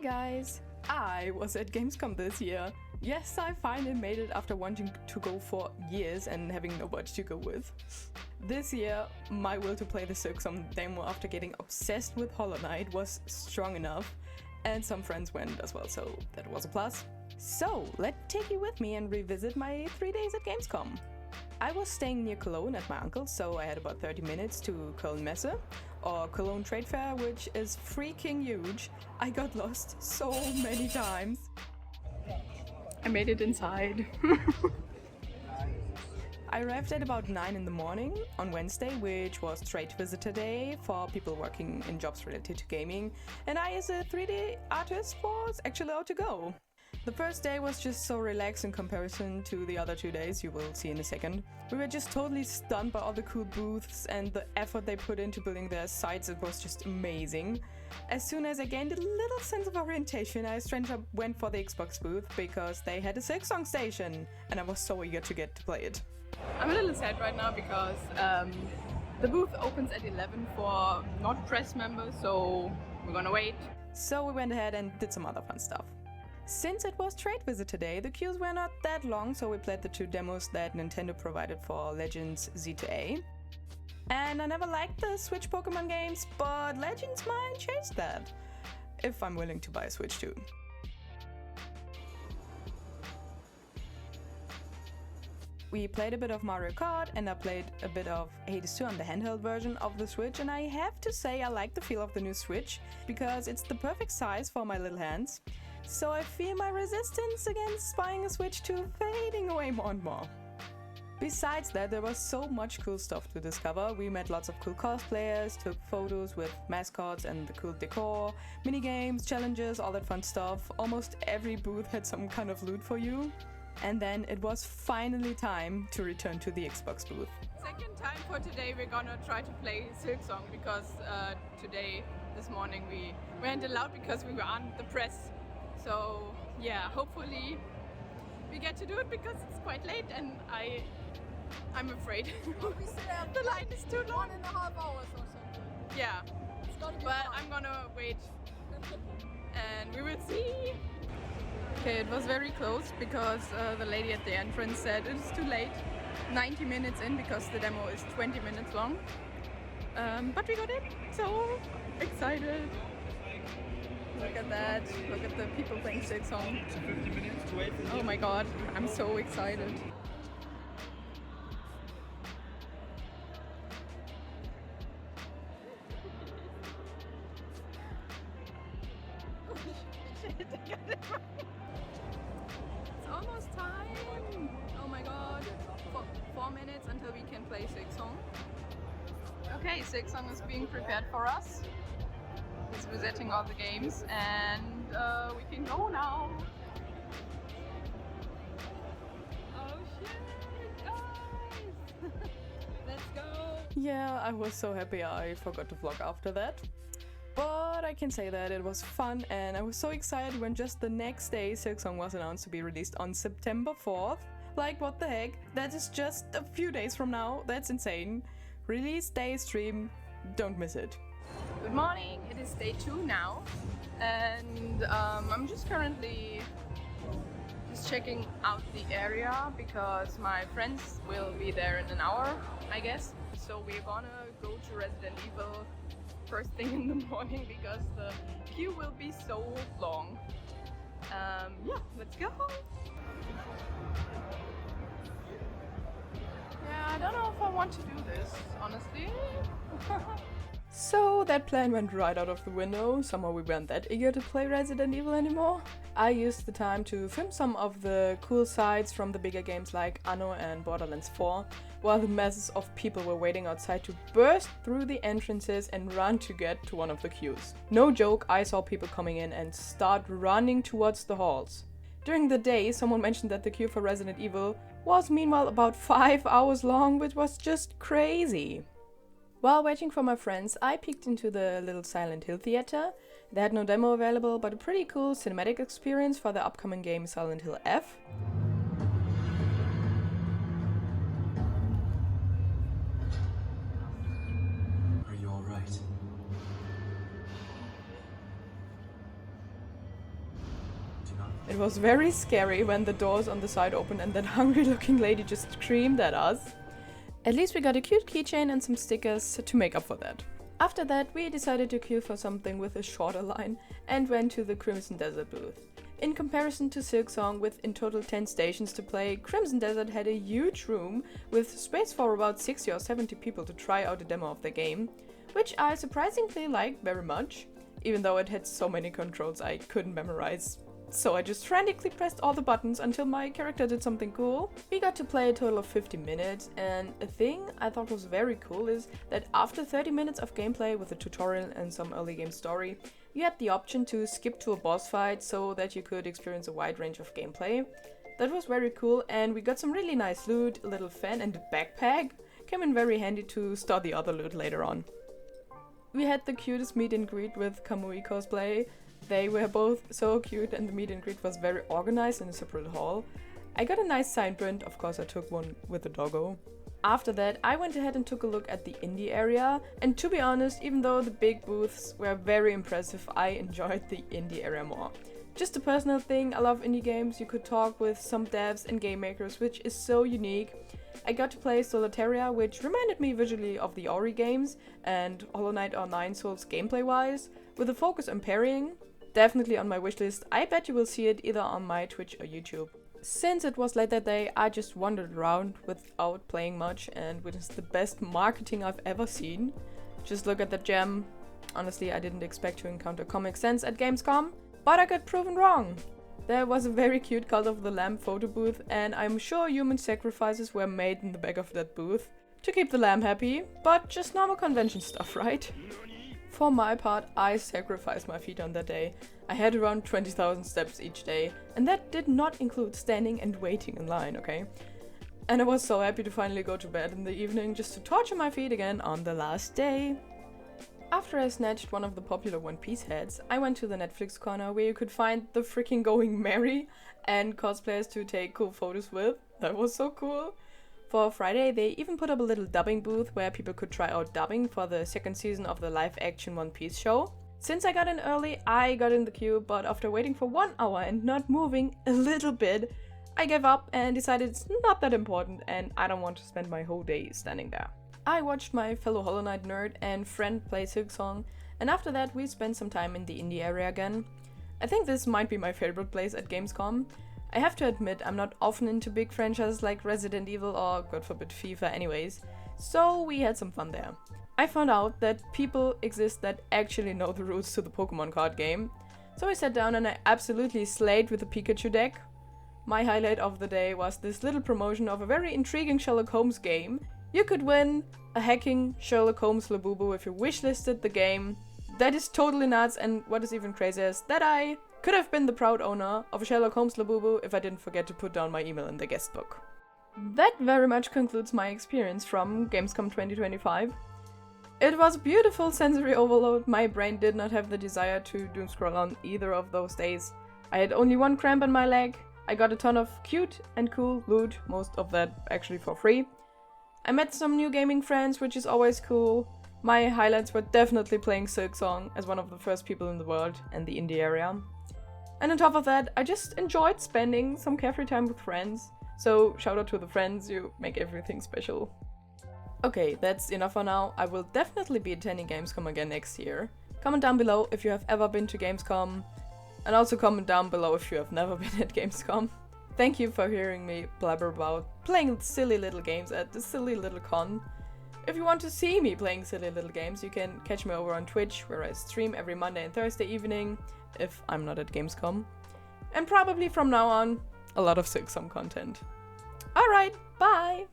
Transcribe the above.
guys! I was at Gamescom this year. Yes, I finally made it after wanting to go for years and having nobody to go with. This year, my will to play the Silksong demo after getting obsessed with Hollow Knight was strong enough, and some friends went as well, so that was a plus. So, let's take you with me and revisit my 3 days at Gamescom. I was staying near Cologne at my uncle's, so I had about 30 minutes to Köln Messe, or Cologne Trade Fair, which is freaking huge. I got lost so many times. I made it inside. I arrived at about 9 in the morning on Wednesday, which was Trade Visitor Day for people working in jobs related to gaming, and I, as a 3D artist, was actually allowed to go. The first day was just so relaxed in comparison to the other 2 days, you will see in a second. We were just totally stunned by all the cool booths and the effort they put into building their sites. It was just amazing. As soon as I gained a little sense of orientation, I straight up went for the Xbox booth because they had a Silksong station and I was so eager to get to play it. I'm a little sad right now because the booth opens at 11 for not press members, so we're gonna wait. So we went ahead and did some other fun stuff. Since it was Trade Visitor Day, the queues were not that long, so we played the 2 demos that Nintendo provided for Legends Z to A. And I never liked the Switch Pokemon games, but Legends might change that, if I'm willing to buy a Switch too. We played a bit of Mario Kart, and I played a bit of Hades 2 on the handheld version of the Switch, and I have to say I like the feel of the new Switch, because it's the perfect size for my little hands. So I feel my resistance against buying a Switch 2 fading away more and more. Besides that, there was so much cool stuff to discover. We met lots of cool cosplayers, took photos with mascots and the cool decor, minigames, challenges, all that fun stuff. Almost every booth had some kind of loot for you. And then it was finally time to return to the Xbox booth. Second time for today we're gonna try to play Silksong because this morning we weren't allowed because we were on the press. So yeah, hopefully we get to do it because it's quite late and I'm afraid. The line is too long. 1.5 hours or something. Yeah, It's gotta be but fun. I'm gonna wait and we will see. Okay, it was very close because the lady at the entrance said it's too late, 90 minutes in because the demo is 20 minutes long. But we got it, so excited. Look at that, look at the people playing Silksong. 50 minutes to wait. Oh my god, I'm so excited. It's almost time! Oh my god, 4 minutes until we can play Silksong. Okay, Silksong is being prepared for us. He's resetting all the games and we can go now. Oh shit, guys! Let's go! Yeah, I was so happy I forgot to vlog after that. But I can say that it was fun and I was so excited when just the next day Silksong was announced to be released on September 4th. Like, what the heck? That is just a few days from now. That's insane. Release day stream, don't miss it. Good morning, it is day 2 now and I'm just currently checking out the area because my friends will be there in an hour, I guess. So we're gonna go to Resident Evil first thing in the morning because the queue will be so long. Yeah, let's go! Yeah, I don't know if I want to do this, honestly. So that plan went right out of the window. Somehow we weren't that eager to play Resident Evil anymore. I used the time to film some of the cool sides from the bigger games like Anno and Borderlands 4, while the masses of people were waiting outside to burst through the entrances and run to get to one of the queues. No joke, I saw people coming in and start running towards the halls. During the day, someone mentioned that the queue for Resident Evil was meanwhile about 5 hours long, which was just crazy. While waiting for my friends, I peeked into the little Silent Hill theater. They had no demo available, but a pretty cool cinematic experience for the upcoming game Silent Hill F. Are you alright? It was very scary when the doors on the side opened and that hungry looking lady just screamed at us. At least we got a cute keychain and some stickers to make up for that. After that, we decided to queue for something with a shorter line and went to the Crimson Desert booth. In comparison to Silksong, with in total 10 stations to play, Crimson Desert had a huge room with space for about 60 or 70 people to try out a demo of the game, which I surprisingly liked very much, even though it had so many controls I couldn't memorize. So I just frantically pressed all the buttons until my character did something cool. We got to play a total of 50 minutes, and a thing I thought was very cool is that after 30 minutes of gameplay with a tutorial and some early game story, you had the option to skip to a boss fight so that you could experience a wide range of gameplay. That was very cool, and we got some really nice loot, a little fan and a backpack. Came in very handy to store the other loot later on. We had the cutest meet and greet with Kamui cosplay. They were both so cute and the meet and greet was very organized in a separate hall. I got a nice sign print, of course I took one with a doggo. After that, I went ahead and took a look at the indie area, and to be honest, even though the big booths were very impressive, I enjoyed the indie area more. Just a personal thing, I love indie games. You could talk with some devs and game makers, which is so unique. I got to play Solitaria, which reminded me visually of the Ori games, and Hollow Knight or Nine Souls gameplay wise, with a focus on parrying. Definitely on my wishlist. I bet you will see it either on my Twitch or YouTube. Since it was late that day, I just wandered around without playing much, and it is the best marketing I've ever seen. Just look at the gem. Honestly, I didn't expect to encounter Comic Sans at Gamescom, but I got proven wrong. There was a very cute Cult of the Lamb photo booth, and I'm sure human sacrifices were made in the back of that booth to keep the lamb happy, but just normal convention stuff, right? For my part, I sacrificed my feet on that day. I had around 20,000 steps each day, and that did not include standing and waiting in line, okay? And I was so happy to finally go to bed in the evening just to torture my feet again on the last day. After I snatched one of the popular One Piece heads, I went to the Netflix corner where you could find the freaking Going Merry and cosplayers to take cool photos with. That was so cool. For Friday, they even put up a little dubbing booth where people could try out dubbing for the second season of the live-action One Piece show. Since I got in early, I got in the queue, but after waiting for 1 hour and not moving a little bit, I gave up and decided it's not that important and I don't want to spend my whole day standing there. I watched my fellow Hollow Knight nerd and friend play Silksong, and after that we spent some time in the indie area again. I think this might be my favorite place at Gamescom. I have to admit, I'm not often into big franchises like Resident Evil or, God forbid, FIFA anyways, so we had some fun there. I found out that people exist that actually know the rules to the Pokemon card game, so I sat down and I absolutely slayed with the Pikachu deck. My highlight of the day was this little promotion of a very intriguing Sherlock Holmes game. You could win a hacking Sherlock Holmes Labubu if you wishlisted the game. That is totally nuts, and what is even crazier is that I could have been the proud owner of a Sherlock Holmes Labubu if I didn't forget to put down my email in the guest book. That very much concludes my experience from Gamescom 2025. It was a beautiful sensory overload. My brain did not have the desire to doom scroll on either of those days. I had only one cramp in my leg. I got a ton of cute and cool loot, most of that actually for free. I met some new gaming friends, which is always cool. My highlights were definitely playing Silksong as one of the first people in the world and the indie area. And on top of that, I just enjoyed spending some carefree time with friends. So shout out to the friends, you make everything special. Okay, that's enough for now. I will definitely be attending Gamescom again next year. Comment down below if you have ever been to Gamescom. And also comment down below if you have never been at Gamescom. Thank you for hearing me blabber about playing silly little games at the silly little con. If you want to see me playing silly little games, you can catch me over on Twitch, where I stream every Monday and Thursday evening, if I'm not at Gamescom. And probably from now on, a lot of Silksong content. Alright, bye!